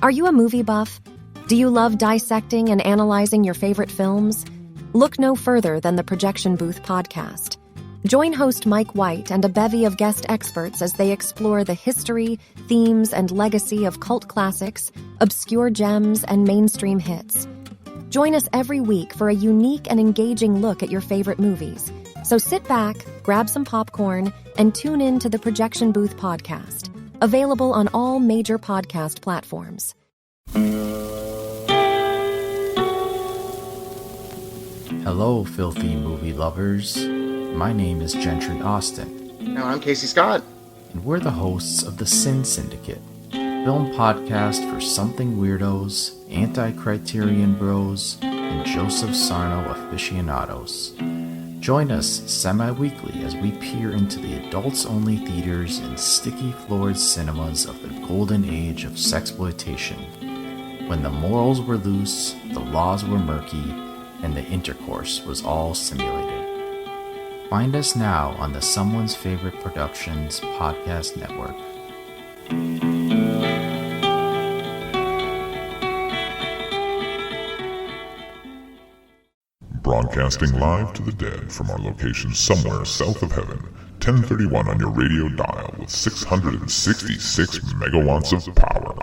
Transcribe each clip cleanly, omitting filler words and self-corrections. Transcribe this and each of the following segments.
Are you a movie buff? Do you love dissecting and analyzing your favorite films? Look no further than the Projection Booth podcast. Join host Mike White and a bevy of guest experts as they explore the history, themes, and legacy of cult classics, obscure gems, and mainstream hits. Join us every week for a unique and engaging look at your favorite movies. So sit back, grab some popcorn, and tune in to the Projection Booth podcast, available on all major podcast platforms. Hello, filthy movie lovers. My name is Gentry Austin. No, I'm Casey Scott. And we're the hosts of the Sin Syndicate, film podcast for something weirdos, anti-Criterion bros, and Joseph Sarno aficionados. Join us semi-weekly as we peer into the adults-only theaters and sticky-floored cinemas of the golden age of sexploitation, when the morals were loose, the laws were murky, and the intercourse was all simulated. Find us now on the Someone's Favorite Productions podcast network. Broadcasting live to the dead from our location somewhere south of heaven, 1031 on your radio dial with 666 megawatts of power.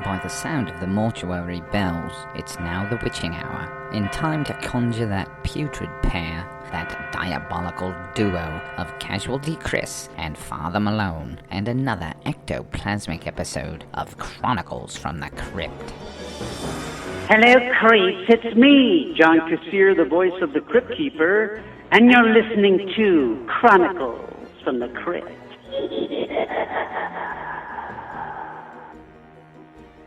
By the sound of the mortuary bells, it's now the witching hour, in time to conjure that putrid pair, that diabolical duo of Casualty Chris and Father Malone, and another ectoplasmic episode of Chronicles from the Crypt. Hello, creeps. It's me, John Kassir, the voice of the Crypt Keeper, and you're listening to Chronicles from the Crypt.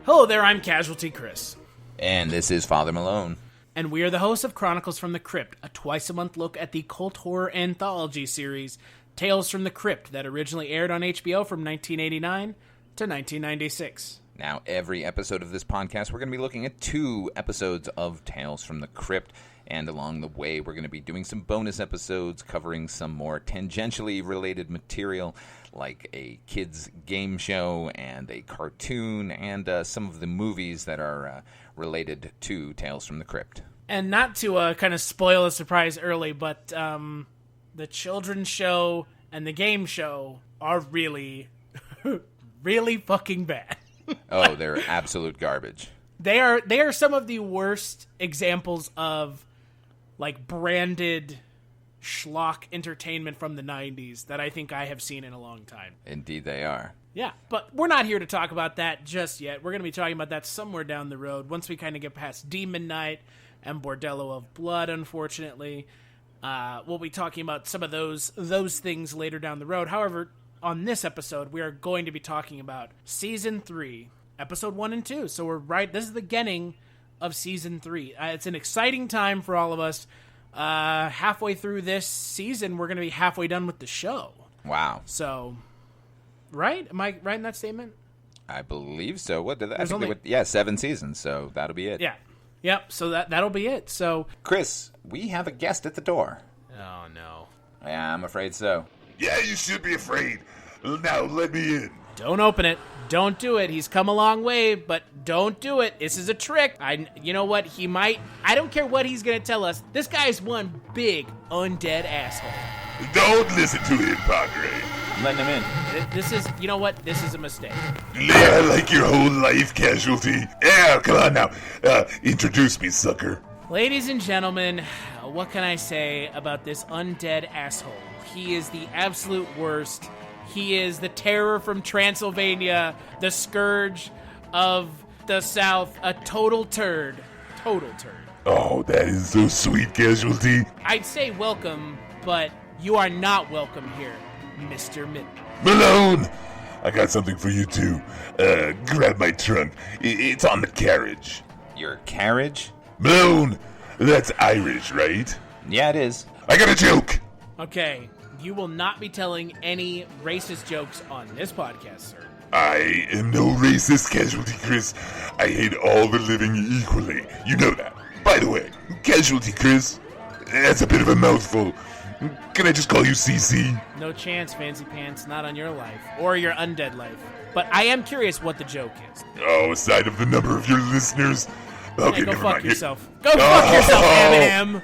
Hello there, I'm Casualty Chris. And this is Father Malone. And we are the hosts of Chronicles from the Crypt, a twice-a-month look at the cult horror anthology series, Tales from the Crypt, that originally aired on HBO from 1989 to 1996. Now, every episode of this podcast, we're going to be looking at 2 episodes of Tales from the Crypt, and along the way, we're going to be doing some bonus episodes covering some more tangentially related material, like a kids' game show and a cartoon, and some of the movies that are related to Tales from the Crypt. And not to kind of spoil the surprise early, but the children's show and the game show are really, really fucking bad. Oh, they're absolute garbage. They are some of the worst examples of like branded schlock entertainment from the 90s that I think I have seen in a long time. Indeed they are. Yeah, but we're not here to talk about that just yet. We're going to be talking about that somewhere down the road once we kind of get past Demon Night and Bordello of Blood, unfortunately. We'll be talking about some of those things later down the road. However, on this episode, we are going to be talking about Season 3, Episode 1 and 2. So this is the beginning of Season 3. It's an exciting time for all of us. Halfway through this season, we're going to be halfway done with the show. Wow. So, right? Am I right in that statement? I believe so. What did that? There's only 7 seasons, so that'll be it. Yeah. Yep, so that'll be it. So, Chris, we have a guest at the door. Oh, no. Yeah, I'm afraid so. Yeah, you should be afraid. Now let me in. Don't open it. Don't do it. He's come a long way, but don't do it. This is a trick. You know what? He might. I don't care what he's going to tell us. This guy's one big undead asshole. Don't listen to him, Padre. I'm letting him in. This is, you know what? This is a mistake. Yeah, like your whole life, Casualty. Yeah, come on now. Introduce me, sucker. Ladies and gentlemen, what can I say about this undead asshole? He is the absolute worst. He is the terror from Transylvania, the scourge of the South, a total turd. Total turd. Oh, that is so sweet, Casualty. I'd say welcome, but you are not welcome here, Mr. Mitten. Malone! I got something for you, too. Grab my trunk. It's on the carriage. Your carriage? Malone! That's Irish, right? Yeah, it is. I got a joke! Okay, you will not be telling any racist jokes on this podcast, sir. I am no racist, Casualty Chris. I hate all the living equally. You know that. By the way, Casualty Chris, that's a bit of a mouthful. Can I just call you CC? No chance, Fancy Pants, not on your life. Or your undead life. But I am curious what the joke is. Oh, aside of the number of your listeners. Okay, Yeah, go never fuck mind. yourself. Go fuck yourself, Eminem.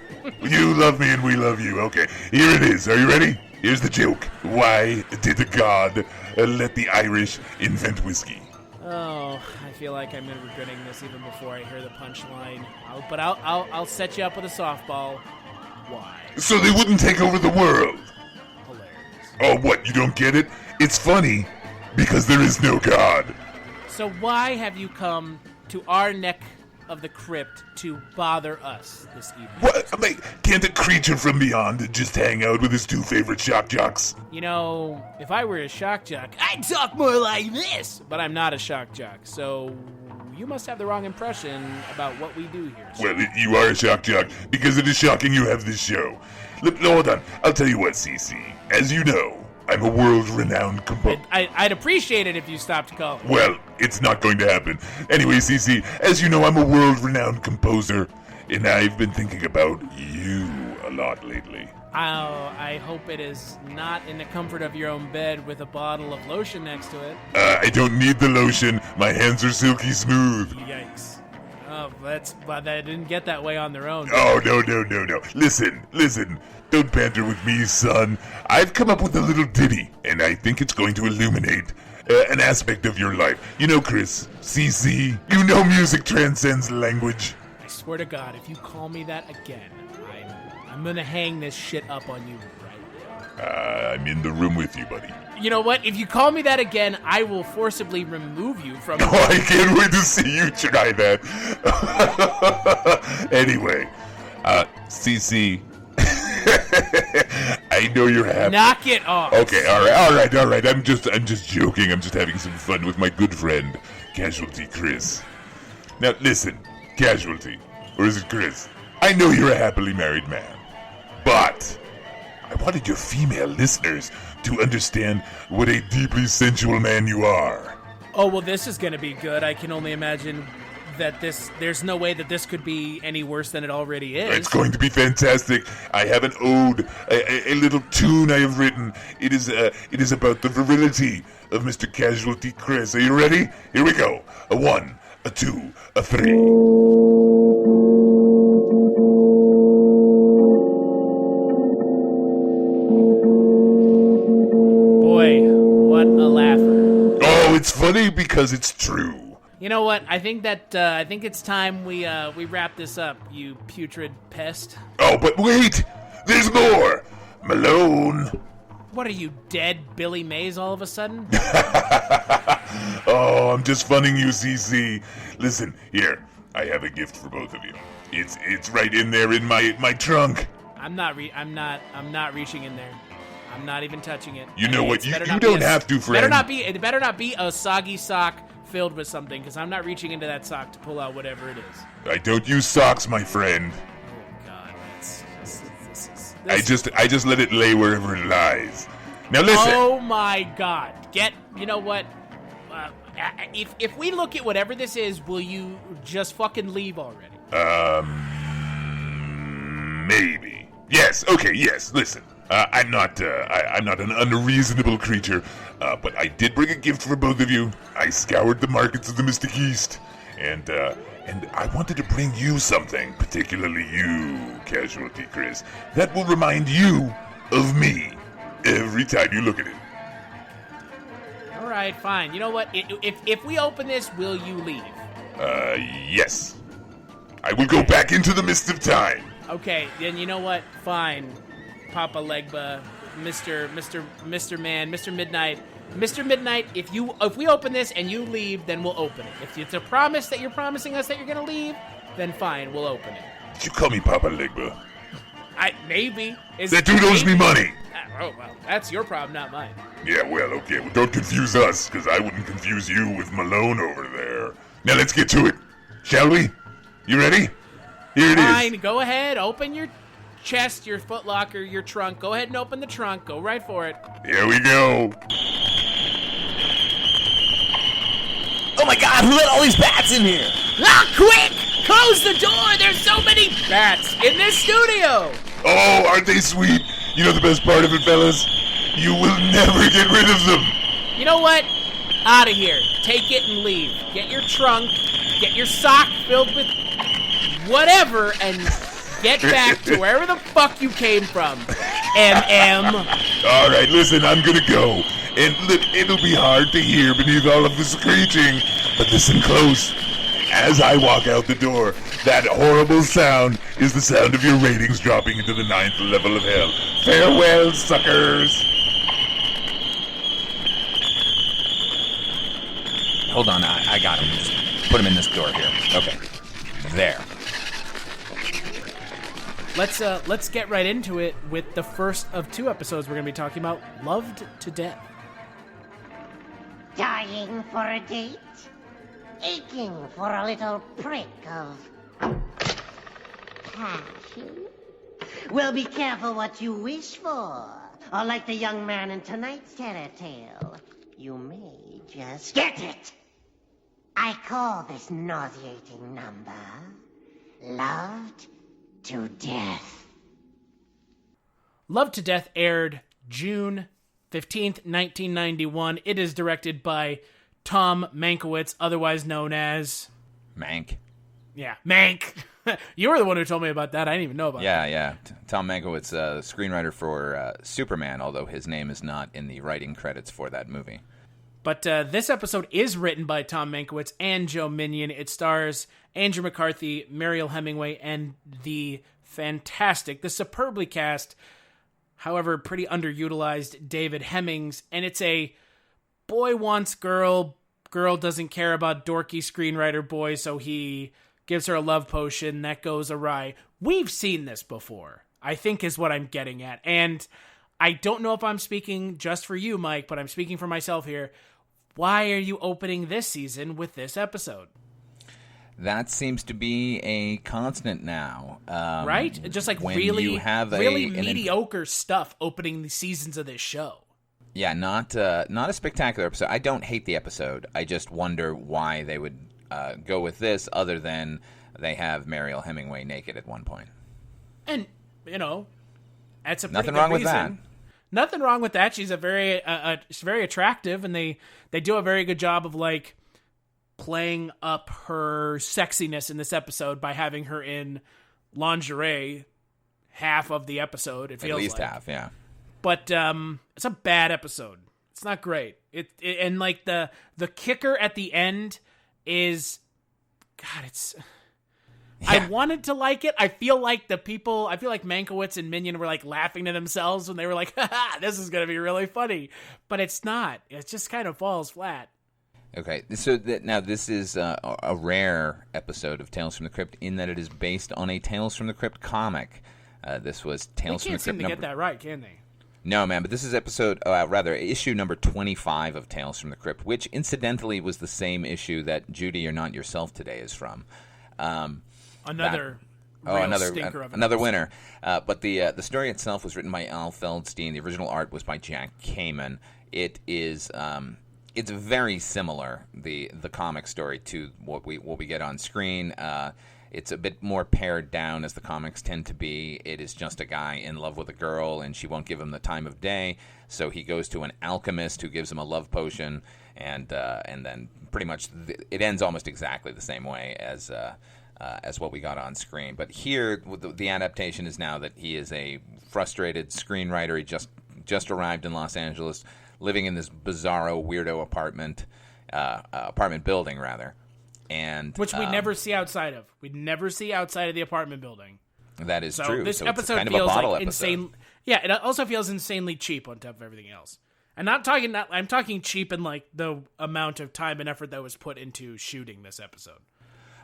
You love me and we love you. Okay, here it is. Are you ready? Here's the joke. Why did God let the Irish invent whiskey? Oh, I feel like I'm regretting this even before I hear the punchline. I'll set you up with a softball. Why? So they wouldn't take over the world. Hilarious. Oh, what? You don't get it? It's funny because there is no God. So why have you come to our neck of the crypt to bother us this evening? What? I mean, can't a creature from beyond just hang out with his two favorite shock jocks? You know, if I were a shock jock, I'd talk more like this. But I'm not a shock jock, so you must have the wrong impression about what we do here. Well, you are a shock jock because it is shocking you have this show. Look, hold on. I'll tell you what, CC. As you know, I'm a world-renowned composer. I'd appreciate it if you stopped calling. Well, it's not going to happen. Anyway, CC, as you know, I'm a world-renowned composer, and I've been thinking about you a lot lately. I hope it is not in the comfort of your own bed with a bottle of lotion next to it. I don't need the lotion. My hands are silky smooth. Yikes. Oh, but I didn't get that way on their own. Oh, no. Listen. Don't banter with me, son. I've come up with a little ditty, and I think it's going to illuminate an aspect of your life. You know, Chris, CC, you know music transcends language. I swear to God, if you call me that again, I'm gonna hang this shit up on you right now. I'm in the room with you, buddy. You know what? If you call me that again, I will forcibly remove you from... Oh, I can't wait to see you try that. Anyway, CC, I know you're happy. Knock it off. Okay, all right. I'm just joking. I'm just having some fun with my good friend, Casualty Chris. Now, listen, Casualty, or is it Chris? I know you're a happily married man, but I wanted your female listeners to understand what a deeply sensual man you are. Oh, well, this is gonna be good. I can only imagine that there's no way that this could be any worse than it already is. It's going to be fantastic. I have an ode, a little tune I have written. It is about the virility of Mr. Casualty Chris. Are you ready? Here we go. A 1, a 2, a 3. Boy, what a laugher. Oh, it's funny because it's true. You know what? I think it's time we wrap this up, you putrid pest. Oh, but wait! There's more! Malone! What are you, dead Billy Mays all of a sudden? Oh, I'm just funning you, CC. Listen, here, I have a gift for both of you. It's right in there in my trunk. I'm not reaching in there. I'm not even touching it. You know what? You don't have to, friend. It better not be a soggy sock filled with something, because I'm not reaching into that sock to pull out whatever it is. I don't use socks, my friend. Oh God, this I just let it lay wherever it lies. Now listen. Oh my God! You know what? If we look at whatever this is, will you just fucking leave already? Maybe. Yes. Okay. Yes. Listen. I'm not an unreasonable creature, but I did bring a gift for both of you. I scoured the markets of the Mystic East, and I wanted to bring you something, particularly you, Casualty Chris, that will remind you of me every time you look at it. All right, fine. You know what? If we open this, will you leave? Yes. I will go back into the mist of time. Okay, then you know what? Fine. Papa Legba, Mr. Man, Mr. Midnight. Mr. Midnight, if we open this and you leave, then we'll open it. If it's a promise that you're promising us that you're gonna leave, then fine, we'll open it. Did you call me Papa Legba? Maybe. That dude owes me money. Oh, well, that's your problem, not mine. Yeah, well, okay. Well, don't confuse us, because I wouldn't confuse you with Malone over there. Now let's get to it, shall we? You ready? Here it is. Fine, go ahead, open your chest, your footlocker, your trunk. Go ahead and open the trunk. Go right for it. Here we go. Oh my God, who let all these bats in here? Ah, quick! Close the door! There's so many bats in this studio! Oh, aren't they sweet? you know the best part of it, fellas? You will never get rid of them. You know what? Out of here. Take it and leave. Get your trunk, get your sock filled with whatever, and get back to wherever the fuck you came from. M.M. All right, listen, I'm gonna go. And look, it'll be hard to hear beneath all of the screeching, but listen close. As I walk out the door, that horrible sound is the sound of your ratings dropping into the 9th level of hell. Farewell, suckers! Hold on, I got him. Just put him in this door here. Okay. There. Let's get right into it with the first of 2 episodes we're going to be talking about, Loved to Death. Dying for a date? Aching for a little prick of passion? Well, be careful what you wish for. Or like the young man in tonight's terror tale, you may just get it. I call this nauseating number Loved to Death. Loved to Death aired June 15th, 1991. It is directed by Tom Mankiewicz, otherwise known as... Mank. Yeah, Mank. You were the one who told me about that. I didn't even know about that. Yeah. Tom Mankiewicz, screenwriter for Superman, although his name is not in the writing credits for that movie. But this episode is written by Tom Mankiewicz and Joe Minion. It stars Andrew McCarthy, Mariel Hemingway, and the superbly cast, however pretty underutilized, David Hemmings. And it's a boy wants girl doesn't care about dorky screenwriter boy, so he gives her a love potion that goes awry. We've seen this before, I think is what I'm getting at. And I don't know if I'm speaking just for you, Mike, but I'm speaking for myself here. Why are you opening this season with this episode? That seems to be a constant now. Right? Just like really mediocre stuff opening the seasons of this show. Yeah, not a spectacular episode. I don't hate the episode. I just wonder why they would go with this other than they have Mariel Hemingway naked at one point. And, that's a pretty Nothing good wrong reason. with that. Nothing wrong with that. She's she's very attractive, and they do a very good job of like playing up her sexiness in this episode by having her in lingerie half of the episode. It feels at least like. half, yeah. But it's a bad episode. It's not great. It and like the kicker at the end is, God, it's. Yeah. I wanted to like it. I feel like Mankiewicz and Minion were like laughing to themselves when they were like, haha, this is going to be really funny. But it's not. It just kind of falls flat. Okay, so now this is a rare episode of Tales from the Crypt in that it is based on a Tales from the Crypt comic. This was Tales from the Crypt. They can't seem to get that right, can they? No, man, but this is issue number 25 of Tales from the Crypt, which incidentally was the same issue that Judy You're Not Yourself Today is from. Another winner. But the story itself was written by Al Feldstein. The original art was by Jack Kamen. It is it's very similar, the comic story, to what we get on screen. It's a bit more pared down, as the comics tend to be. It is just a guy in love with a girl, and she won't give him the time of day, so he goes to an alchemist who gives him a love potion, and then pretty much it ends almost exactly the same way as what we got on screen. But here, the adaptation is now that he is a frustrated screenwriter. He just arrived in Los Angeles, living in this bizarro, weirdo apartment building, rather. And which we never see outside of. We never see outside of the apartment building. That is true. This so episode kind feels of a like episode. insane. Yeah, it also feels insanely cheap on top of everything else. And I'm talking cheap in like the amount of time and effort that was put into shooting this episode.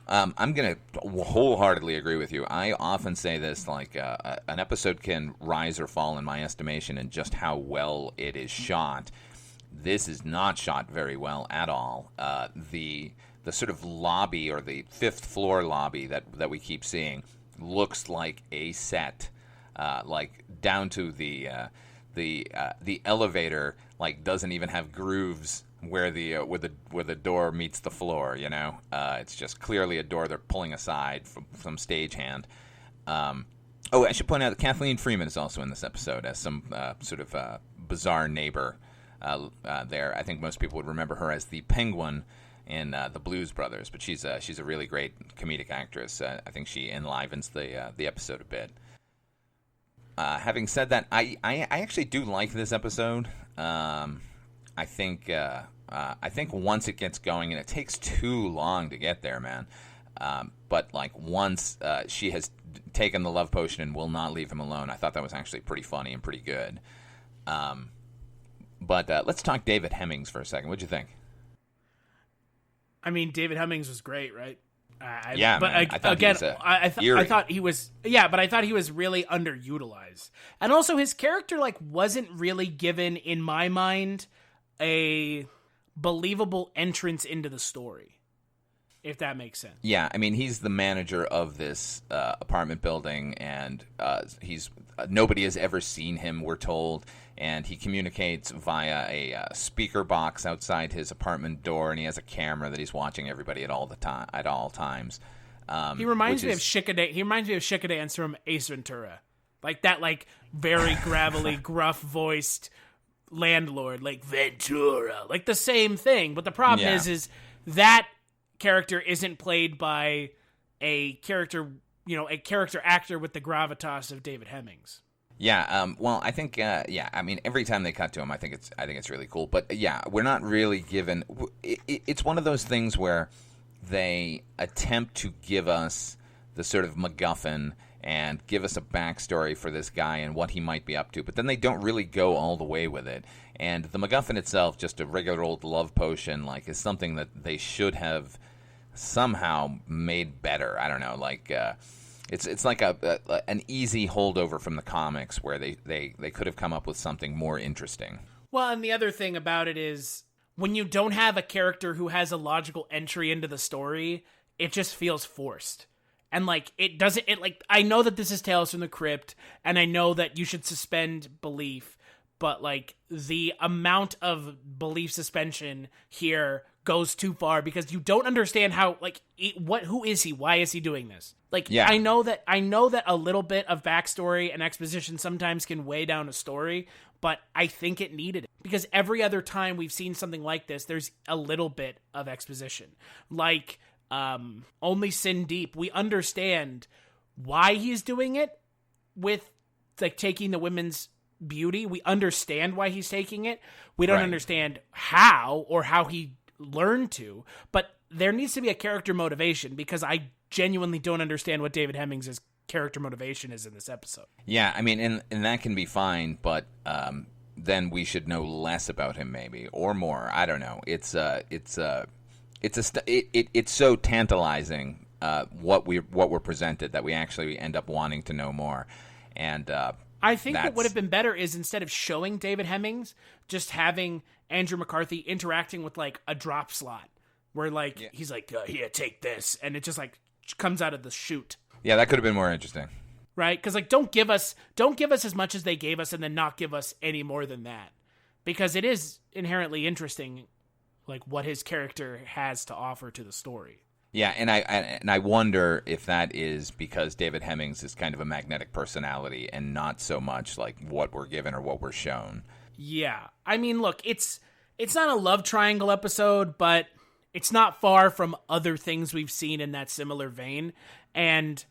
I'm going to wholeheartedly agree with you. I often say this, like an episode can rise or fall in my estimation in just how well it is shot. This is not shot very well at all. The sort of lobby, or the 5th floor lobby that we keep seeing, looks like a set, like down to the elevator, like doesn't even have grooves where the door meets the floor. It's just clearly a door they're pulling aside from some stagehand. Oh, I should point out that Kathleen Freeman is also in this episode as some sort of bizarre neighbor there. I think most people would remember her as the Penguin in the Blues Brothers, but she's a really great comedic actress. I think she enlivens the episode a bit. Having said that, I actually do like this episode. I think once it gets going, and it takes too long to get there, man. But like once she has taken the love potion and will not leave him alone, I thought that was actually pretty funny and pretty good. But let's talk David Hemmings for a second. What'd you think? I mean, David Hemmings was great, right? I thought he was but I thought he was really underutilized. And also his character wasn't really given, in my mind, a believable entrance into the story, if that makes sense. Yeah, I mean, he's the manager of this apartment building, and nobody has ever seen him, we're told, and he communicates via a speaker box outside his apartment door, and he has a camera that he's watching everybody at all times. He reminds me of Shikadance. He reminds me of Shikadance from Ace Ventura, like that, very gravelly, gruff-voiced landlord, like Ventura, like the same thing. But the problem is that character isn't played by a character actor with the gravitas of David Hemmings. Yeah, well, I think, I mean, every time they cut to him, I think it's really cool. But yeah, we're not really given. It's one of those things where they attempt to give us the sort of MacGuffin and give us a backstory for this guy and what he might be up to, but then they don't really go all the way with it. And the MacGuffin itself, just a regular old love potion, is something that they should have somehow made better. I don't know, it's like an easy holdover from the comics where they could have come up with something more interesting. Well, and the other thing about it is when you don't have a character who has a logical entry into the story, it just feels forced. And I know that this is Tales from the Crypt, and I know that you should suspend belief, but the amount of belief suspension here goes too far because you don't understand how who is he? Why is he doing this? I know that a little bit of backstory and exposition sometimes can weigh down a story, but I think it needed it because every other time we've seen something like this, there's a little bit of exposition. Only Sin Deep, we understand why he's doing it with taking the women's beauty. We understand why he's taking it. We don't understand how or how he learned to, but there needs to be a character motivation because I genuinely don't understand what David Hemmings' character motivation is in this episode. Yeah, I mean, and that can be fine, but then we should know less about him maybe, or more. I don't know. It's so tantalizing what we're presented that we actually end up wanting to know more. And I think what would have been better is instead of showing David Hemmings, just having Andrew McCarthy interacting with a drop slot where he's here, take this, and it just comes out of the chute. Yeah, that could have been more interesting. Right? Because don't give us as much as they gave us and then not give us any more than that. Because it is inherently interesting what his character has to offer to the story. Yeah, and I wonder if that is because David Hemmings is kind of a magnetic personality and not so much what we're given or what we're shown. Yeah. I mean, look, it's not a love triangle episode, but it's not far from other things we've seen in that similar vein. And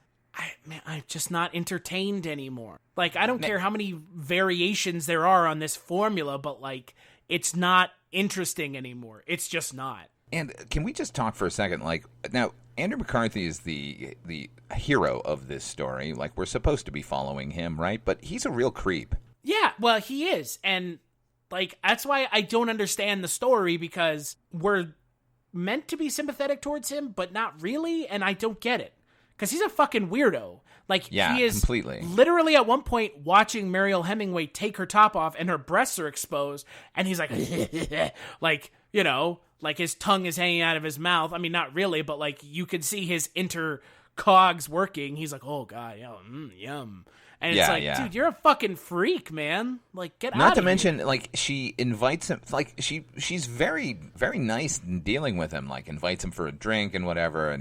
I'm just not entertained anymore. I don't care how many variations there are on this formula, but it's not interesting anymore. It's just not. And can we just talk for a second? Now, Andrew McCarthy is the hero of this story. We're supposed to be following him, right? But he's a real creep. Yeah, well, he is. And, that's why I don't understand the story, because we're meant to be sympathetic towards him, but not really, and I don't get it. Because he's a fucking weirdo. He is completely. Literally at one point watching Mariel Hemingway take her top off and her breasts are exposed, and he's his tongue is hanging out of his mouth. I mean, not really, but you could see his intercogs working. He's oh God, yeah, yum. And it's dude, you're a fucking freak, man. Get out of here. Not to mention, she invites him, she's very, very nice in dealing with him, invites him for a drink and whatever.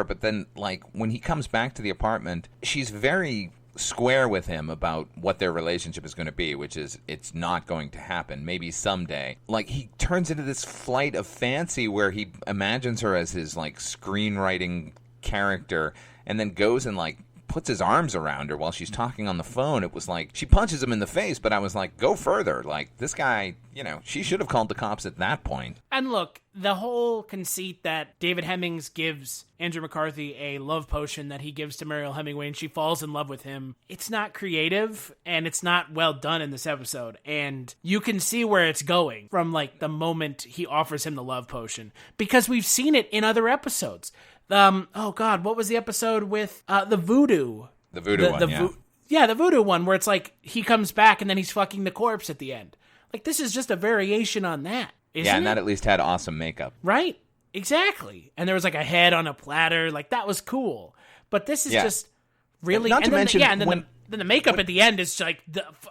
But then, when he comes back to the apartment, she's very square with him about what their relationship is going to be, which is it's not going to happen. Maybe someday. Like, he turns into this flight of fancy where he imagines her as his, like, screenwriting character and then goes and, like, puts his arms around her while she's talking on the phone. It was like, she punches him in the face, but I was like, go further. Like, this guy, she should have called the cops at that point. And look, the whole conceit that David Hemmings gives Andrew McCarthy a love potion that he gives to Mariel Hemingway and she falls in love with him, it's not creative and it's not well done in this episode. And you can see where it's going from, like, the moment he offers him the love potion, because we've seen it in other episodes. Oh God, what was the episode with the voodoo? The voodoo one, yeah, the voodoo one, where it's like he comes back and then he's fucking the corpse at the end. Like, this is just a variation on that, isn't it? Yeah, and that at least had awesome makeup. Right? Exactly. And there was like a head on a platter. Like, that was cool. But this is just really... Not to mention... then the makeup at the end is like...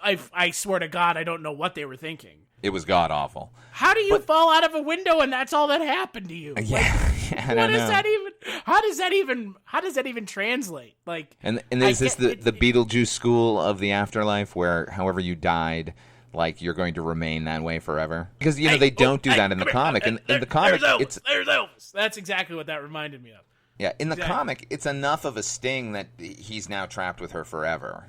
I swear to God, I don't know what they were thinking. It was god-awful. How do you fall out of a window and that's all that happened to you? I don't know. How does that even translate? Like, and is this the Beetlejuice school of the afterlife where however you died, like, you're going to remain that way forever? Because, they don't do that in the comic. In the comic, there's Elvis. That's exactly what that reminded me of. Yeah, in the comic, it's enough of a sting that he's now trapped with her forever.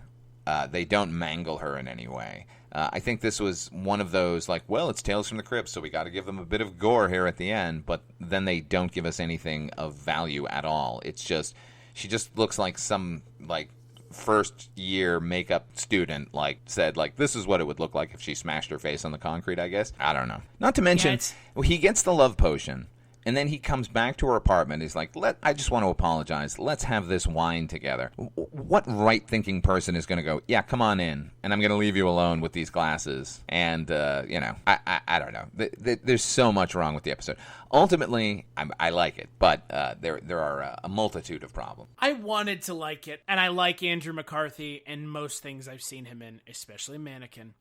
They don't mangle her in any way. I think this was one of those, like, well, it's Tales from the Crypt, so we got to give them a bit of gore here at the end, but then they don't give us anything of value at all. It's just, she just looks like some, like, first-year makeup student, like, said, like, this is what it would look like if she smashed her face on the concrete, I guess. I don't know. Not to mention, he gets the love potion. And then he comes back to her apartment. He's like, I just want to apologize. Let's have this wine together. What right-thinking person is going to go, yeah, come on in, and I'm going to leave you alone with these glasses? And, I don't know. There's so much wrong with the episode. Ultimately, I like it, but there are a multitude of problems. I wanted to like it, and I like Andrew McCarthy in most things I've seen him in, especially Mannequin.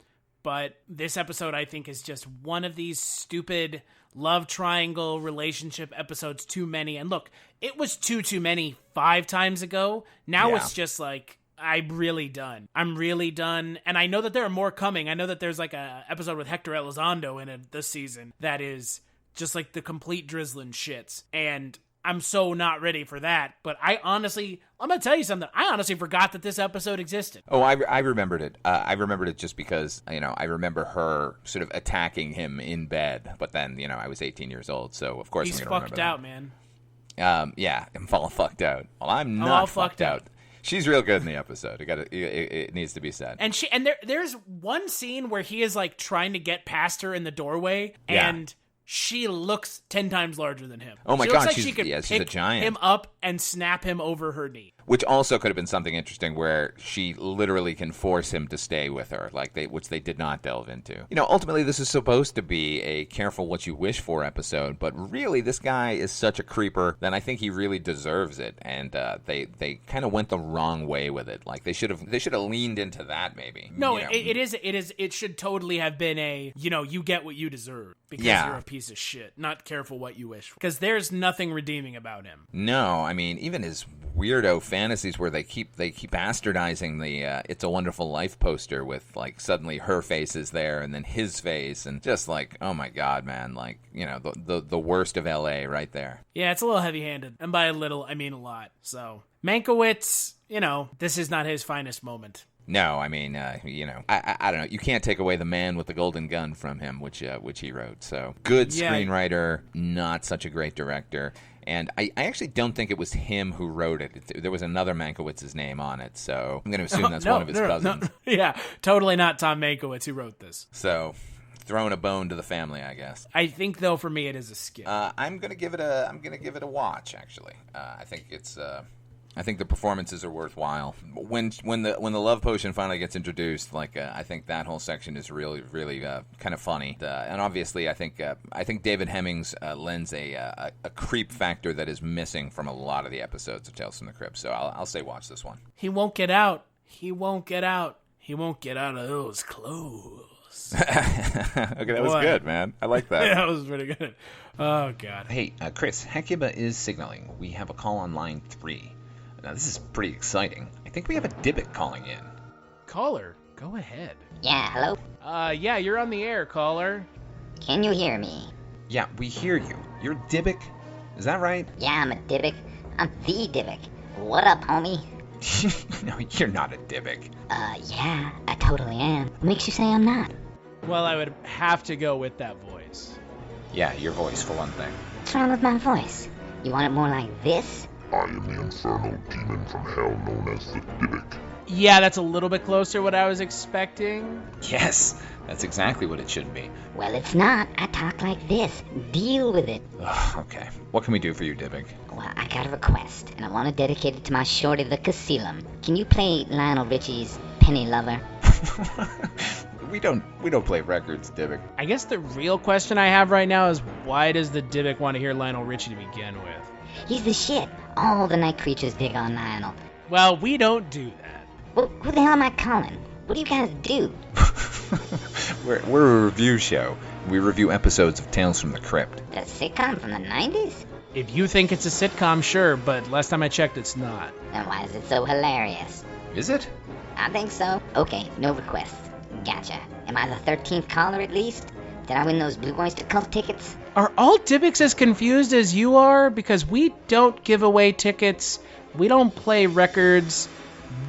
But this episode, I think, is just one of these stupid love triangle relationship episodes too many. And look, it was too many 5 times ago. Now it's just like, I'm really done. And I know that there are more coming. I know that there's like a episode with Hector Elizondo in it this season that is just like the complete drizzling shits. And I'm so not ready for that. But I'm going to tell you something. I honestly forgot that this episode existed. Oh, I remembered it. I remembered it just because, I remember her sort of attacking him in bed. But then, I was 18 years old. So, of course, he's I'm going to remember fucked out, man. Yeah, I'm all fucked out. Well, I'm not fucked out. She's real good in the episode. It needs to be said. And there's one scene where he is like trying to get past her in the doorway, and she looks 10 times larger than him. Oh my God, God, like she's a giant. Him up and snap him over her knee. Which also could have been something interesting where she literally can force him to stay with her, which they did not delve into. Ultimately, this is supposed to be a careful what you wish for episode, but really, this guy is such a creeper that I think he really deserves it, and they kind of went the wrong way with it. Like, they should have leaned into that, maybe. No, it should totally have been a, you get what you deserve because you're a piece of shit. Not careful what you wish for. Because there's nothing redeeming about him. No, I mean, even his weirdo fantasies where they keep bastardizing the It's a Wonderful Life poster with, like, suddenly her face is there and then his face, and just like, oh my God, man, like, the worst of LA right there. Yeah, it's a little heavy-handed, and by a little I mean a lot. So Mankiewicz, this is not his finest moment. No, I mean, I don't know. You can't take away the man with the golden gun from him, which he wrote. So good screenwriter, not such a great director. And I actually don't think it was him who wrote it. There was another Mankiewicz's name on it, so I'm going to assume that's one of his cousins. No. Yeah, totally not Tom Mankiewicz who wrote this. So, throwing a bone to the family, I guess. I think, though, for me, it is a skip. I'm going to give it a watch. Actually, I think it's. I think the performances are worthwhile. When the love potion finally gets introduced, I think that whole section is really kind of funny. And obviously, I think David Hemmings lends a creep factor that is missing from a lot of the episodes of Tales from the Crypt. So I'll say watch this one. He won't get out. He won't get out. He won't get out of those clothes. Okay, that was good, man. I like that. Yeah, that was pretty good. Oh God. Hey, Chris, Hecuba is signaling. We have a call on line 3. Now, this is pretty exciting. I think we have a Dybbuk calling in. Caller, go ahead. Yeah, hello? Yeah, you're on the air, caller. Can you hear me? Yeah, we hear you. You're Dybbuk? Is that right? Yeah, I'm a Dybbuk. I'm the Dybbuk. What up, homie? No, you're not a Dybbuk. Yeah, I totally am. What makes you say I'm not? Well, I would have to go with that voice. Yeah, your voice, for one thing. What's wrong with my voice? You want it more like this? I am the infernal demon from hell known as the Dybbuk. Yeah, that's a little bit closer what I was expecting. Yes, that's exactly what it should be. Well, it's not. I talk like this. Deal with it. Ugh, okay. What can we do for you, Dybbuk? Well, I got a request, and I want to dedicate it to my shorty, the Casilum. Can you play Lionel Richie's Penny Lover? We don't play records, Dybbuk. I guess the real question I have right now is why does the Dybbuk want to hear Lionel Richie to begin with? He's the shit. All the night creatures dig on Lionel. Well, we don't do that. Well, who the hell am I calling? What do you guys do? We're a review show. We review episodes of Tales from the Crypt. A sitcom from the 90s? If you think it's a sitcom, sure, but last time I checked, it's not. Then why is it so hilarious? Is it? I think so. Okay, no requests. Gotcha. Am I the 13th caller at least? Did I win those Blue Oyster Cult tickets? Are all Dybbuks as confused as you are? Because we don't give away tickets, we don't play records,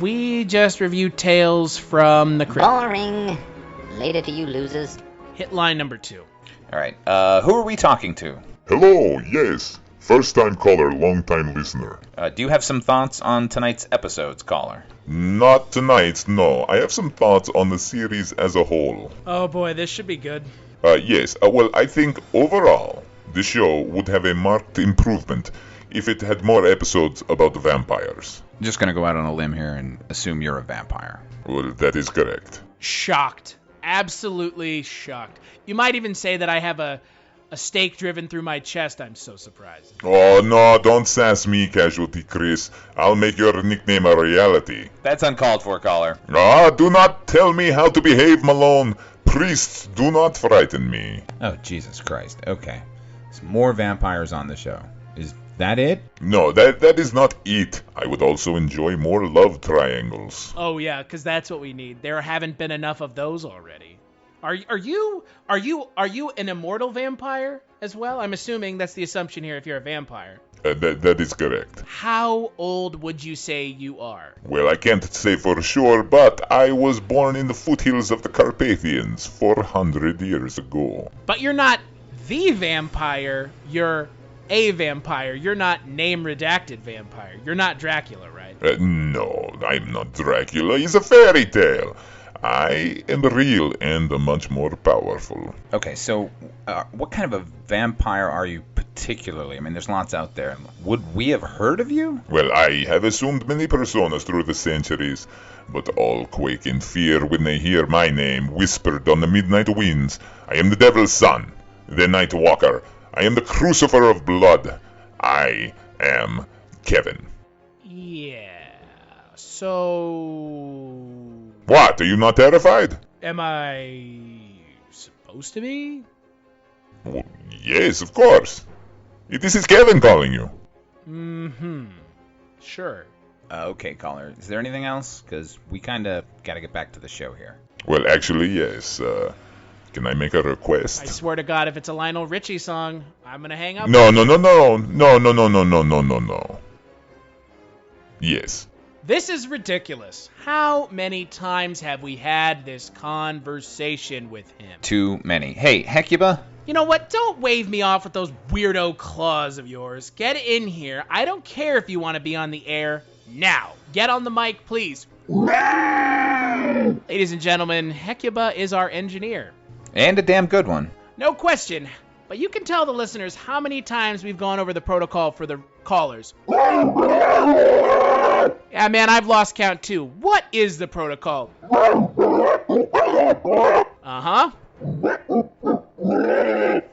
we just review Tales from the Crypt. Boring. Later to you losers. Hit line number 2. All right. Who are we talking to? Hello, yes. First-time caller, long-time listener. Do you have some thoughts on tonight's episodes, caller? Not tonight's, no. I have some thoughts on the series as a whole. Oh boy, this should be good. Yes. Well, I think overall, the show would have a marked improvement if it had more episodes about vampires. I'm just gonna go out on a limb here and assume you're a vampire. Well, that is correct. Shocked. Absolutely shocked. You might even say that I have a stake driven through my chest. I'm so surprised. Oh, no, don't sass me, Casualty Chris. I'll make your nickname a reality. That's uncalled for, caller. Ah, do not tell me how to behave, Malone. Priests, do not frighten me. Oh, Jesus Christ. Okay. So more vampires on the show. Is that it? No, that is not it. I would also enjoy more love triangles. Oh yeah, because that's what we need. There haven't been enough of those already. Are you an immortal vampire as well? I'm assuming that's the assumption here if you're a vampire. That is correct. How old would you say you are? Well, I can't say for sure, but I was born in the foothills of the Carpathians 400 years ago. But you're not the vampire, you're a vampire. You're not name-redacted vampire. You're not Dracula, right? No, I'm not Dracula. It's a fairy tale. I am real and much more powerful. Okay, so what kind of a vampire are you particularly? I mean, there's lots out there. Would we have heard of you? Well, I have assumed many personas through the centuries, but all quake in fear when they hear my name whispered on the midnight winds. I am the Devil's Son, the Night Walker. I am the Crucifer of Blood. I am Kevin. Yeah, so... What, are you not terrified? Am I supposed to be? Well, yes, of course. This is Kevin calling you. Mm-hmm. Sure. Okay, caller. Is there anything else? Because we kind of got to get back to the show here. Well, actually, yes. Can I make a request? I swear to God, if it's a Lionel Richie song, I'm gonna hang up. No. Yes. This is ridiculous. How many times have we had this conversation with him? Too many. Hey, Hecuba? You know what? Don't wave me off with those weirdo claws of yours. Get in here. I don't care if you want to be on the air now. Get on the mic, please. Ladies and gentlemen, Hecuba is our engineer. And a damn good one. No question. But you can tell the listeners how many times we've gone over the protocol for the callers. Yeah, man, I've lost count too. What is the protocol? Uh-huh.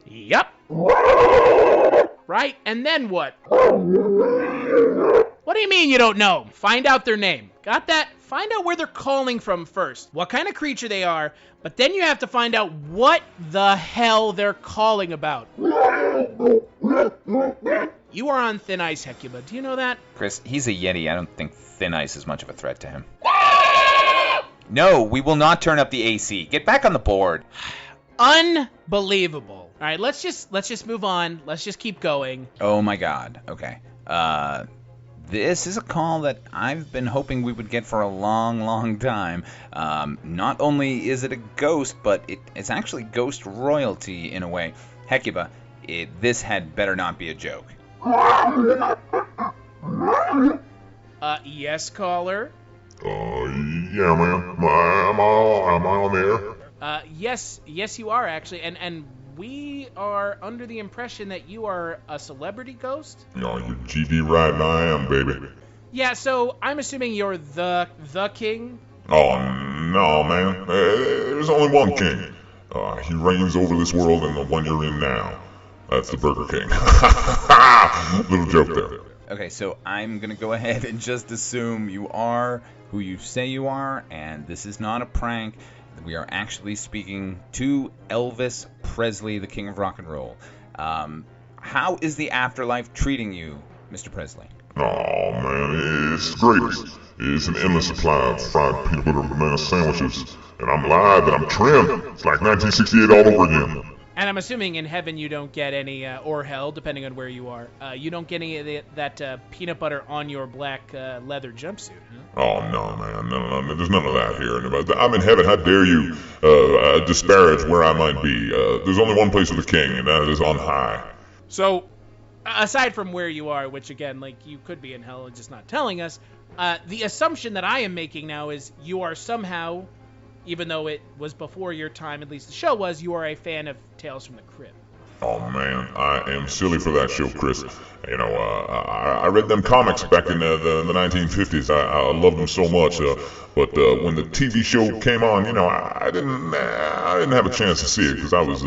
Yep. Right, and then what? What do you mean you don't know? Find out their name. Got that? Find out where they're calling from first. What kind of creature they are, but then you have to find out what the hell they're calling about. You are on thin ice, Hecuba. Do you know that? Chris, he's a Yeti. I don't think thin ice is much of a threat to him. No, we will not turn up the AC. Get back on the board. Unbelievable. All right, let's just move on. Let's just keep going. Oh my God. Okay. This is a call that I've been hoping we would get for a long, long time. Not only is it a ghost, but it's actually ghost royalty in a way. Hecuba, this had better not be a joke. Yes, caller? Yeah, man. Am I on there? Yes, you are, actually. And we are under the impression that you are a celebrity ghost? No, you're GD right, and I am, baby. Yeah, so I'm assuming you're the king? Oh, no, man. There's only one king. He reigns over this world and the one you're in now. That's the Burger King. Little joke there. Okay, so I'm going to go ahead and just assume you are who you say you are, and this is not a prank. We are actually speaking to Elvis Presley, the king of rock and roll. How is the afterlife treating you, Mr. Presley? Oh, man, it's the greatest. It's an endless supply of fried peanut butter and banana sandwiches. And I'm live and I'm trim. It's like 1968 all over again. And I'm assuming in heaven you don't get any, or hell, depending on where you are, you don't get any of that peanut butter on your black leather jumpsuit, huh? Oh, no, man. No. There's none of that here. I'm in heaven. How dare you disparage where I might be? There's only one place for the king, and that is on high. So, aside from where you are, which, again, like, you could be in hell and just not telling us, the assumption that I am making now is you are somehow, even though it was before your time, at least the show was, you are a fan of Tales from the Crypt. Oh, man, I am silly for that show, Chris. You know, I read them comics back in the 1950s. I loved them so much. But when the TV show came on, you know, I didn't have a chance to see it because I was,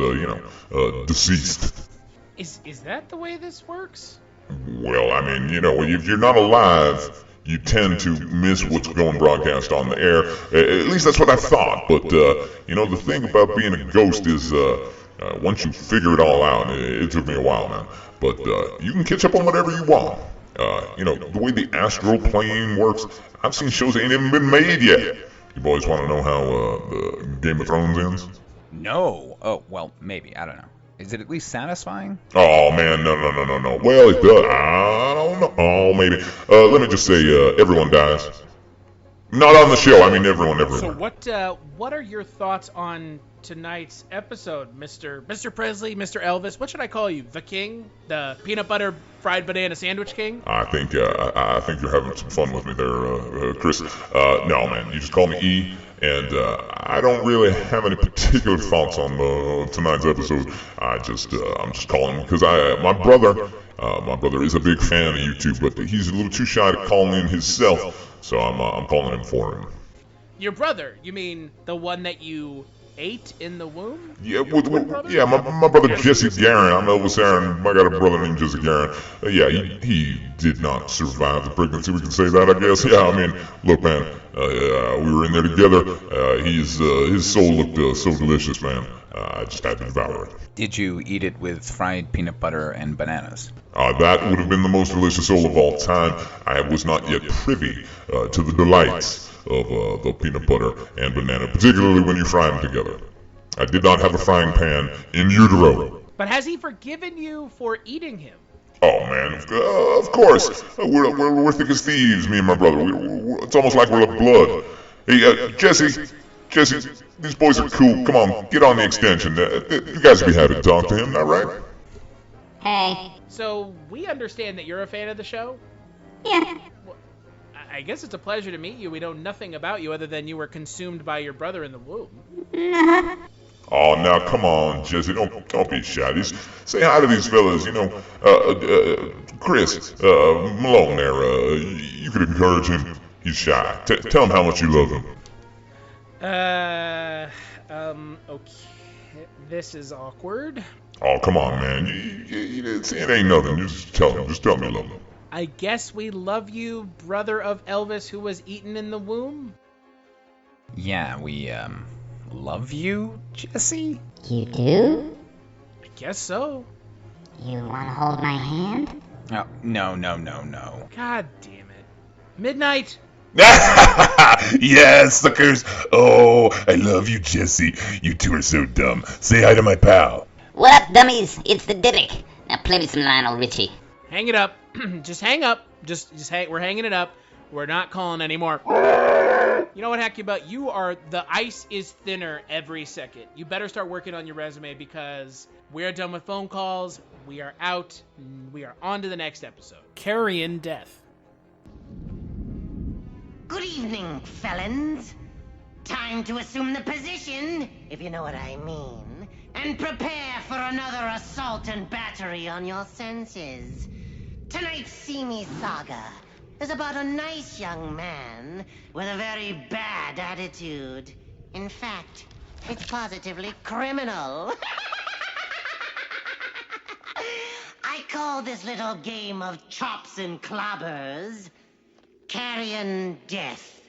deceased. Is that the way this works? Well, I mean, you know, if you're not alive, you tend to miss what's going broadcast on the air. At least that's what I thought. But, you know, the thing about being a ghost is once you figure it all out, it took me a while, man. But you can catch up on whatever you want. You know, the way the astral plane works, I've seen shows that ain't even been made yet. You boys want to know how the Game of Thrones ends? No. Oh, well, maybe. I don't know. Is it at least satisfying? Oh, man, no. Well, it does. I don't know. Oh, maybe. Let me just say, everyone dies. Not on the show. I mean, everyone. So what are your thoughts on tonight's episode, Mr. Presley, Mr. Elvis? What should I call you? The King? The peanut butter fried banana sandwich king? I think you're having some fun with me there, Chris. No, man, you just call me E. And I don't really have any particular thoughts on tonight's episode. I'm just calling him because my brother is a big fan of you two, but he's a little too shy to call in himself, so I'm calling him for him. Your brother? You mean the one that you ate in the womb? Yeah, my brother Jesse Garin. I'm Elvis Aaron. I got a brother named Jesse Garin. Yeah, he did not survive the pregnancy. We can say that, I guess. Yeah, I mean, look, man, we were in there together. His soul looked so delicious, man. I just had to devour it. Did you eat it with fried peanut butter and bananas? That would have been the most delicious soul of all time. I was not yet privy to the delights of the peanut butter and banana, particularly when you fry them together. I did not have a frying pan in utero. But has he forgiven you for eating him? Oh, man, of course. We're thick as thieves, me and my brother. It's almost like we're of blood. Hey, Jesse, these boys are cool. Come on, get on the extension. You guys would be happy to talk to him, not right? Hey. So, we understand that you're a fan of the show? Yeah. Well, I guess it's a pleasure to meet you. We know nothing about you other than you were consumed by your brother in the womb. Oh, now come on, Jesse, don't be shy. Say hi to these fellas, you know. Chris, Malone there, you could encourage him. He's shy. Tell him how much you love him. Okay. This is awkward. Oh, come on, man. It ain't nothing. Just tell him you love him. I guess we love you, brother of Elvis who was eaten in the womb? Yeah, we, love you, Jesse? You do? I guess so. You want to hold my hand? Oh, no. God damn it. Midnight. Yes, suckers. Oh, I love you, Jesse. You two are so dumb. Say hi to my pal. What up, dummies? It's the Dybbuk. Now play me some Lionel Richie. Hang it up. Just hang up. Just hang. We're hanging it up. We're not calling anymore. You know what, Hackybut? You are, the ice is thinner every second. You better start working on your resume because we're done with phone calls. We are out. We are on to the next episode. Carrion death. Good evening, felons. Time to assume the position, if you know what I mean, and prepare for another assault and battery on your senses. Tonight's seamy saga is about a nice young man with a very bad attitude. In fact, it's positively criminal. I call this little game of chops and clobbers Carrion death.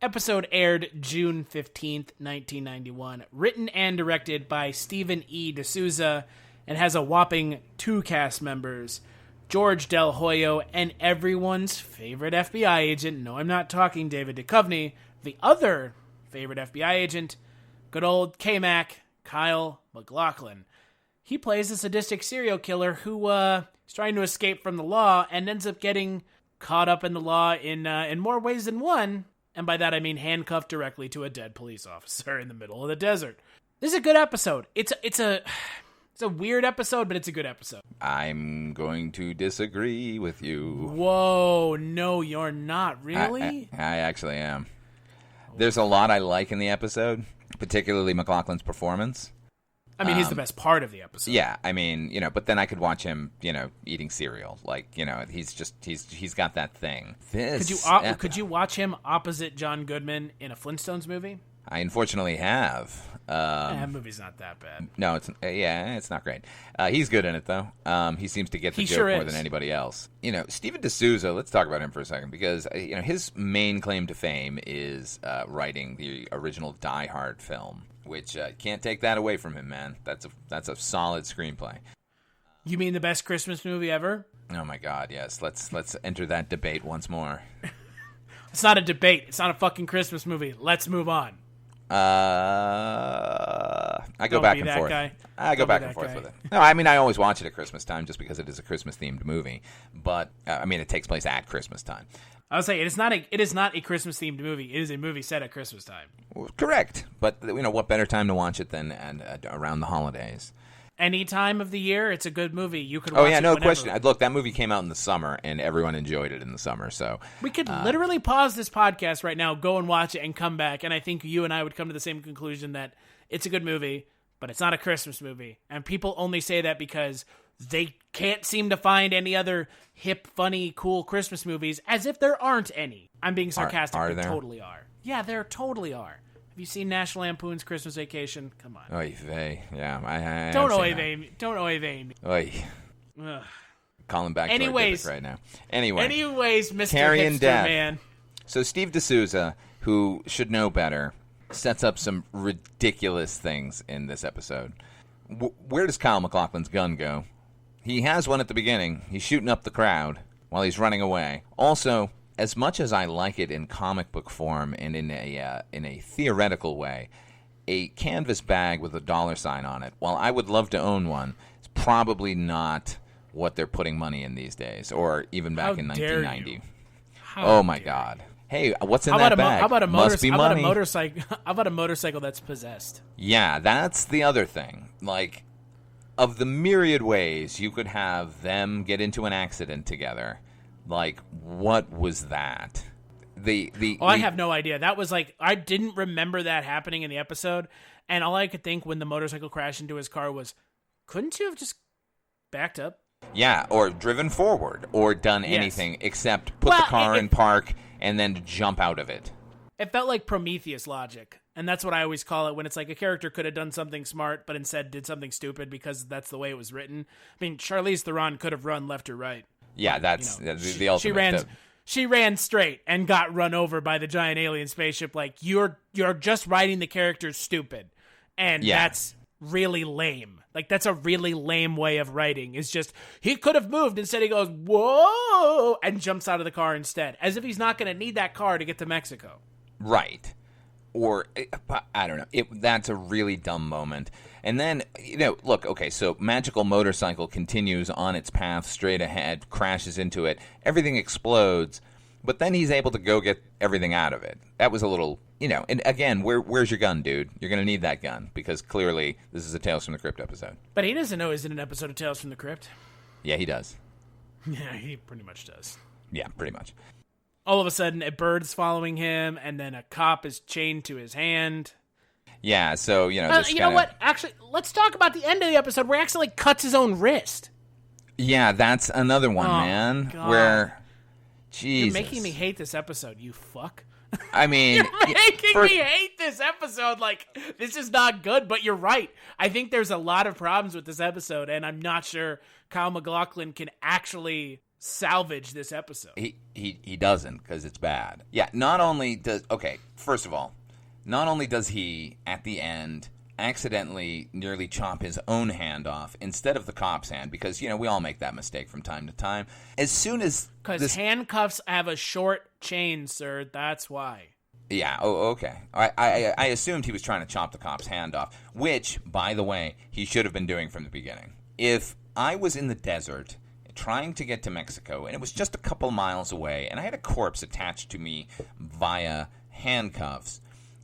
Episode aired June 15th, 1991. Written and directed by Stephen E. D'Souza and has a whopping 2 cast members. George Del Hoyo and everyone's favorite FBI agent. No, I'm not talking David Duchovny. The other favorite FBI agent, good old K-Mac, Kyle MacLachlan. He plays a sadistic serial killer who is trying to escape from the law and ends up getting caught up in the law in more ways than one, and by that I mean handcuffed directly to a dead police officer in the middle of the desert. This is a good episode. It's a weird episode, but it's a good episode. I'm going to disagree with you. Whoa, no, you're not. Really? I actually am. There's a lot I like in the episode, particularly MacLachlan's performance. I mean, he's the best part of the episode. Yeah, I mean, but then I could watch him, eating cereal. Like, he's got that thing. Could you watch him opposite John Goodman in a Flintstones movie? I unfortunately have. That movie's not that bad. No, it's not great. He's good in it, though. He seems to get the joke more than anybody else. Stephen D'Souza, let's talk about him for a second, because his main claim to fame is writing the original Die Hard film, which can't take that away from him, man. That's a solid screenplay. You mean the best Christmas movie ever? Oh my God, yes. Let's enter that debate once more. It's not a debate. It's not a fucking Christmas movie. Let's move on. I go back and forth. I go back and forth with it. No, I mean, I always watch it at Christmas time just because it is a Christmas-themed movie. But, it takes place at Christmas time. I would say it is not a Christmas-themed movie. It is a movie set at Christmas time. Correct. But, what better time to watch it than around the holidays? Any time of the year, it's a good movie. You could watch it no whenever. Question. Look, that movie came out in the summer, and everyone enjoyed it in the summer. So we could literally pause this podcast right now, go and watch it, and come back. And I think you and I would come to the same conclusion that it's a good movie, but it's not a Christmas movie. And people only say that because they can't seem to find any other hip, funny, cool Christmas movies, as if there aren't any. I'm being sarcastic. Are there there? Totally are. Yeah, there totally are. Have you seen National Lampoon's Christmas Vacation? Come on. Oy vey. Yeah, I Don't oy vey me. Don't oy vey me. Oy. Calling back to our Dybbuk right now. Anyways, Mr. Carrion Hipster death. Man. So Steve D'Souza, who should know better, sets up some ridiculous things in this episode. Where does Kyle MacLachlan's gun go? He has one at the beginning. He's shooting up the crowd while he's running away. Also, as much as I like it in comic book form and in a theoretical way, a canvas bag with a $sign on it, while I would love to own one, is probably not what they're putting money in these days, or even back in 1990. Oh my God! Hey, what's in that bag? How about a motorcycle? How about a motorcycle that's possessed? Yeah, that's the other thing. Like, of the myriad ways you could have them get into an accident together. Like, what was that? I have no idea. That was I didn't remember that happening in the episode, and all I could think when the motorcycle crashed into his car was, couldn't you have just backed up? Yeah, or driven forward, or done anything except put the car in park and then jump out of it. It felt like Prometheus logic, and that's what I always call it when it's like a character could have done something smart, but instead did something stupid because that's the way it was written. I mean, Charlize Theron could have run left or right. Yeah, that's the ultimate. She ran straight and got run over by the giant alien spaceship. Like, you're just writing the character stupid, and that's really lame. Like, that's a really lame way of writing. It's just, he could have moved. Instead, he goes, whoa, and jumps out of the car instead. As if he's not going to need that car to get to Mexico. Right. Or, I don't know. That's a really dumb moment. And then, look, okay, so magical motorcycle continues on its path straight ahead, crashes into it. Everything explodes. But then he's able to go get everything out of it. That was a little, and again, where's your gun, dude? You're going to need that gun, because clearly this is a Tales from the Crypt episode. But he doesn't know he's in an episode of Tales from the Crypt. Yeah, he does. Yeah, he pretty much does. Yeah, pretty much. All of a sudden, a bird's following him, and then a cop is chained to his hand. Yeah, so, you know what? Actually, let's talk about the end of the episode where he actually cuts his own wrist. Yeah, that's another one, man. God. Where... Jesus. You're making me hate this episode, you fuck. I mean... You're making me hate this episode. Like, this is not good, but you're right. I think there's a lot of problems with this episode, and I'm not sure Kyle MacLachlan can actually salvage this episode. He doesn't, because it's bad. Yeah, not only does... Okay, first of all, not only does he, at the end... accidentally nearly chop his own hand off instead of the cop's hand, because, we all make that mistake from time to time. As soon as... Because handcuffs have a short chain, sir. That's why. Yeah, okay. I assumed he was trying to chop the cop's hand off, which, by the way, he should have been doing from the beginning. If I was in the desert trying to get to Mexico, and it was just a couple miles away, and I had a corpse attached to me via handcuffs,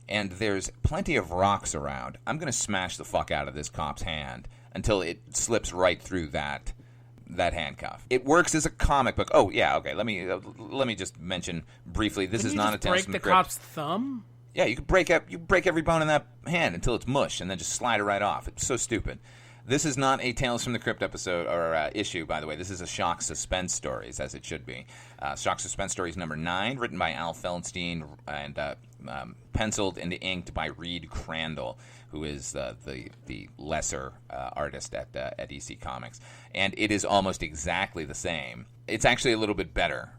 and there's plenty of rocks around, I'm going to smash the fuck out of this cop's hand until it slips right through that handcuff. It works as a comic book. Oh, yeah, okay. Let me just mention briefly, this is not a Tales from the Crypt. Break the cop's thumb? Yeah, you could break every bone in that hand until it's mush, and then just slide it right off. It's so stupid. This is not a Tales from the Crypt episode or issue, by the way. This is a Shock Suspense Stories, as it should be. Shock Suspense Stories number 9, written by Al Feldstein and penciled and inked by Reed Crandall, who is the lesser artist at EC Comics. And it is almost exactly the same. It's actually a little bit better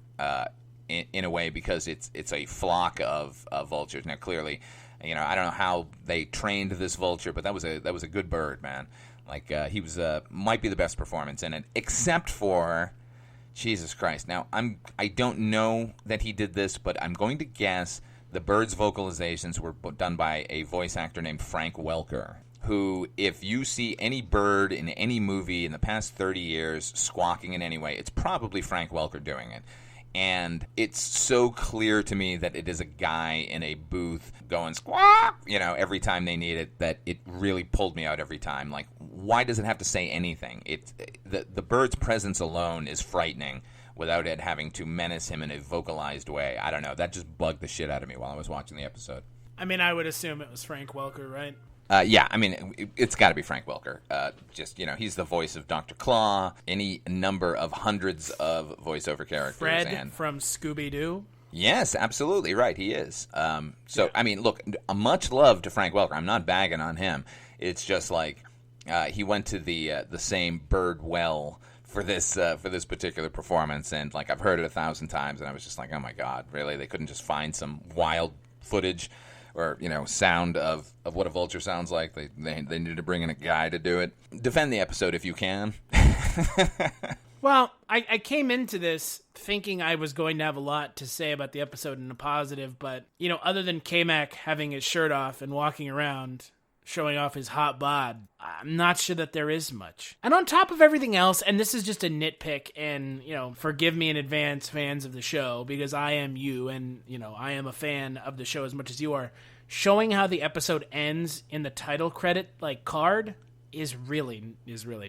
in a way, because it's a flock of vultures. Now, clearly, I don't know how they trained this vulture, but that was a good bird, man. Like, he was might be the best performance in it, except for Jesus Christ. Now, I don't know that he did this, but I'm going to guess the bird's vocalizations were done by a voice actor named Frank Welker, who, if you see any bird in any movie in the past 30 years squawking in any way, it's probably Frank Welker doing it. And it's so clear to me that it is a guy in a booth going squawk, every time they need it, that it really pulled me out every time. Like, why does it have to say anything? The bird's presence alone is frightening without it having to menace him in a vocalized way. I don't know. That just bugged the shit out of me while I was watching the episode. I mean, I would assume it was Frank Welker, right? Yeah, I mean, it's got to be Frank Welker. He's the voice of Dr. Claw, any number of hundreds of voiceover characters. Fred from Scooby-Doo? Yes, absolutely right, he is. I mean, look, much love to Frank Welker. I'm not bagging on him. It's just like he went to the same bird well for this particular performance, and like I've heard it 1,000 times, and I was just like, oh my God, really? They couldn't just find some wild footage or sound of what a vulture sounds like. They needed to bring in a guy to do it. Defend the episode if you can. Well, I came into this thinking I was going to have a lot to say about the episode in a positive, but other than K-Mac having his shirt off and walking around showing off his hot bod, I'm not sure that there is much. And on top of everything else, and this is just a nitpick, and forgive me in advance, fans of the show, because I am you, and I am a fan of the show as much as you are. Showing how the episode ends in the title credit card is really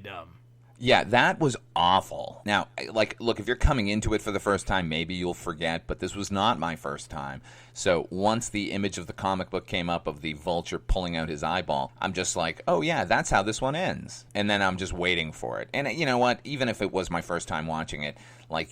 dumb. Yeah, that was awful. Now, look, if you're coming into it for the first time, maybe you'll forget, but this was not my first time. So once the image of the comic book came up of the vulture pulling out his eyeball, I'm just like, oh yeah, that's how this one ends. And then I'm just waiting for it. And you know what? Even if it was my first time watching it,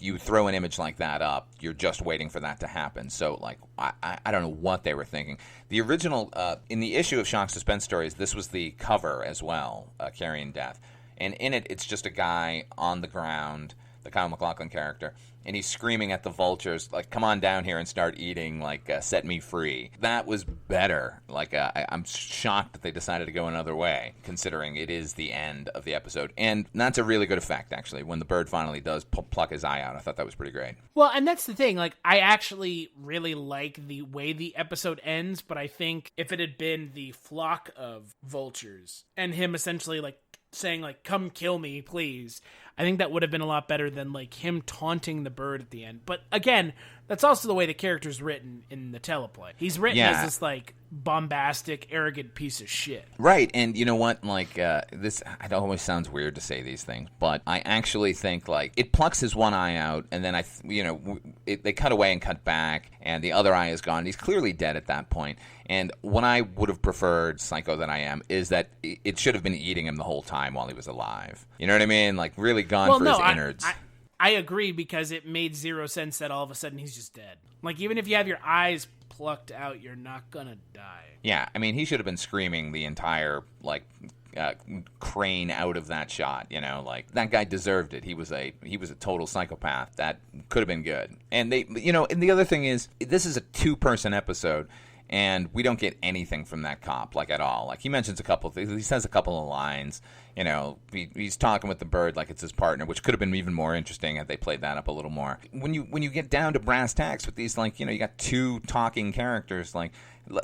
you throw an image like that up, you're just waiting for that to happen. So, I don't know what they were thinking. The original, in the issue of Shock Suspense Stories, this was the cover as well, Carrion Death. And in it, it's just a guy on the ground. the Kyle MacLachlan character, and he's screaming at the vultures, like, come on down here and start eating, like, set me free. That was better. Like, I'm shocked that they decided to go another way, considering it is the end of the episode. And that's a really good effect, actually, when the bird finally does pluck his eye out. I thought that was pretty great. Well, and that's the thing. Like, I actually really like the way the episode ends, but I think if it had been the flock of vultures and him essentially, like, saying, like, come kill me, please, I think that would have been a lot better than, like, him taunting the bird at the end. But, again, that's also the way the character's written in the teleplay. He's written as this, like, bombastic, arrogant piece of shit. Right, and you know what? Like, this, it always sounds weird to say these things, but I actually think, like, it plucks his one eye out, and then, they cut away and cut back, and the other eye is gone. He's clearly dead at that point. And what I would have preferred, psycho that I am, is that it should have been eating him the whole time while he was alive. You know what I mean? Like, really gone for his innards. I agree, because it made zero sense that all of a sudden he's just dead. Like, even if you have your eyes plucked out, you're not gonna die. Yeah, I mean, he should have been screaming the entire, like, crane out of that shot, you know, like, that guy deserved it. He was a total psychopath. That could have been good. And they, you know, and the other thing is, this is a 2-person episode, and we don't get anything from that cop, like, at all. Like, he mentions a couple of things. He says a couple of lines. You know, he's talking with the bird like it's his partner, which could have been even more interesting had they played that up a little more. When you get down to brass tacks with these, like, you know, you got 2 talking characters, like,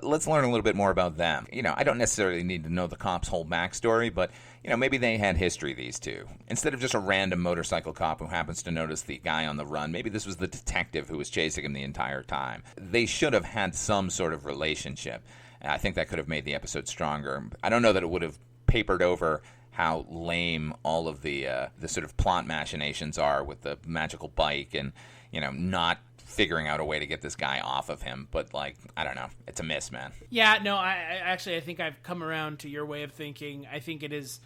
let's learn a little bit more about them. You know, I don't necessarily need to know the cop's whole backstory, but, you know, maybe they had history, these two. Instead of just a random motorcycle cop who happens to notice the guy on the run, maybe this was the detective who was chasing him the entire time. They should have had some sort of relationship. I think that could have made the episode stronger. I don't know that it would have papered over how lame all of the sort of plot machinations are with the magical bike and, you know, not figuring out a way to get this guy off of him. But, like, I don't know. It's a miss, man. Yeah, no, I think I've come around to your way of thinking. I think it's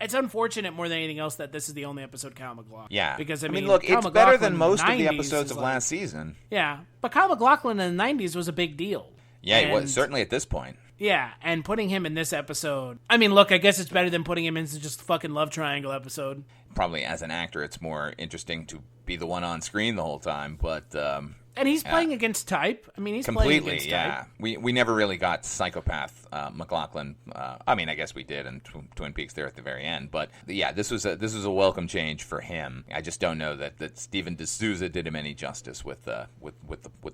unfortunate more than anything else that this is the only episode Kyle MacLachlan. Yeah. Because, I mean, mean look, Kyle it's better MacLachlan than most of the 90s episodes of like, last season. Yeah, but Kyle MacLachlan in the 90s was a big deal. Yeah, it was, certainly at this point. Yeah, and putting him in this episode, I mean, look, I guess it's better than putting him in just a fucking love triangle episode. Probably as an actor, it's more interesting to be the one on screen the whole time, but And he's playing against type. I mean, he's completely, playing against yeah. type. We never really got psychopath MacLachlan. I mean, I guess we did in Twin Peaks there at the very end. But yeah, this was a welcome change for him. I just don't know that Stephen D'Souza did him any justice with the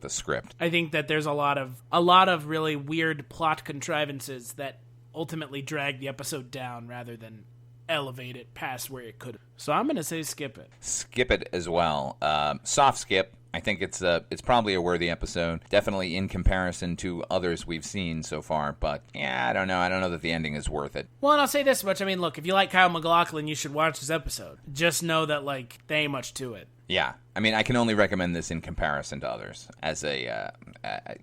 script. I think that there's a lot of really weird plot contrivances that ultimately drag the episode down rather than elevate it past where it could. So I'm going to say skip it. Skip it as well. Soft skip. I think it's probably a worthy episode. Definitely in comparison to others we've seen so far. But yeah, I don't know. I don't know that the ending is worth it. Well, and I'll say this much. I mean, look, if you like Kyle MacLachlan, you should watch this episode. Just know that, like, there ain't much to it. Yeah. I mean, I can only recommend this in comparison to others. As a,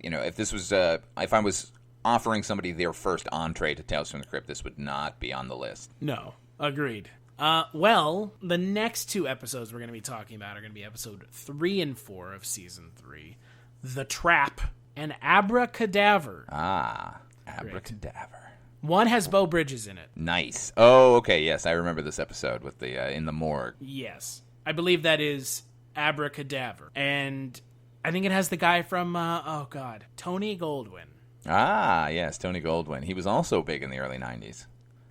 if this was, if I was offering somebody their first entree to Tales from the Crypt, this would not be on the list. No. Agreed. Well, the next 2 episodes we're going to be talking about are going to be episode 3 and 4 of season 3, The Trap and Abracadaver. Ah, Abracadaver. Great. One has Beau Bridges in it. Nice. Oh, okay. Yes, I remember this episode with the in the morgue. Yes, I believe that is Abracadaver, and I think it has the guy from Tony Goldwyn. Ah, yes, Tony Goldwyn. He was also big in the early 90s.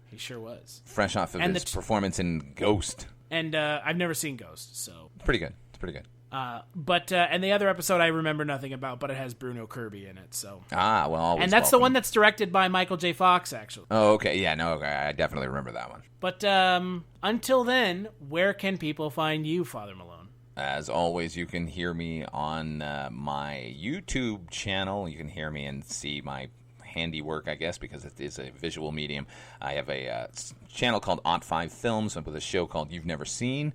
He sure was. Fresh off of his performance in Ghost. And I've never seen Ghost, so... Pretty good. It's pretty good. And the other episode I remember nothing about, but it has Bruno Kirby in it, so... Ah, well, always And that's welcome. the one that's directed by Michael J. Fox, actually. Oh, okay. Yeah, no, okay. I definitely remember that one. But until then, where can people find you, Father Malone? As always, you can hear me on my YouTube channel. You can hear me and see my handiwork, I guess, because it is a visual medium. I have a channel called Ot5 Films with a show called You've Never Seen.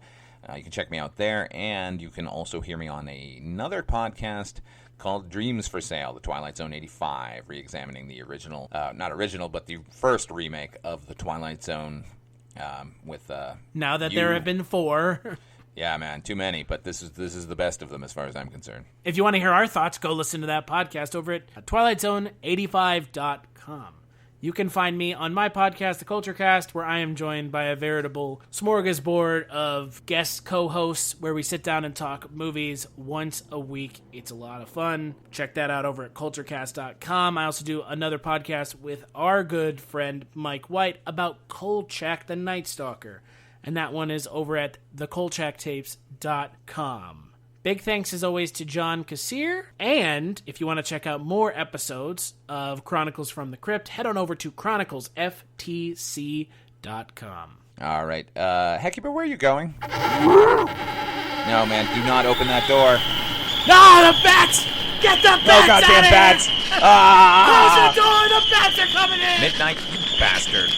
You can check me out there, and you can also hear me on another podcast called Dreams for Sale, the Twilight Zone 85, re-examining the original, not original, but the first remake of the Twilight Zone with now that there have been 4. Yeah, man, too many, but this is the best of them as far as I'm concerned. If you want to hear our thoughts, go listen to that podcast over at TwilightZone85.com. You can find me on my podcast, The Culture Cast, where I am joined by a veritable smorgasbord of guest co-hosts where we sit down and talk movies once a week. It's a lot of fun. Check that out over at culturecast.com. I also do another podcast with our good friend Mike White about Kolchak the Night Stalker, and that one is over at thekolchaktapes.com. Big thanks, as always, to John Kassir. And if you want to check out more episodes of Chronicles from the Crypt, head on over to chroniclesftc.com. All right. Heckkeeper, where are you going? No, man, do not open that door. No, the bats! Get the bats No goddamn out of bats! here! Ah! Close the door! The bats are coming in! Midnight, you bastard.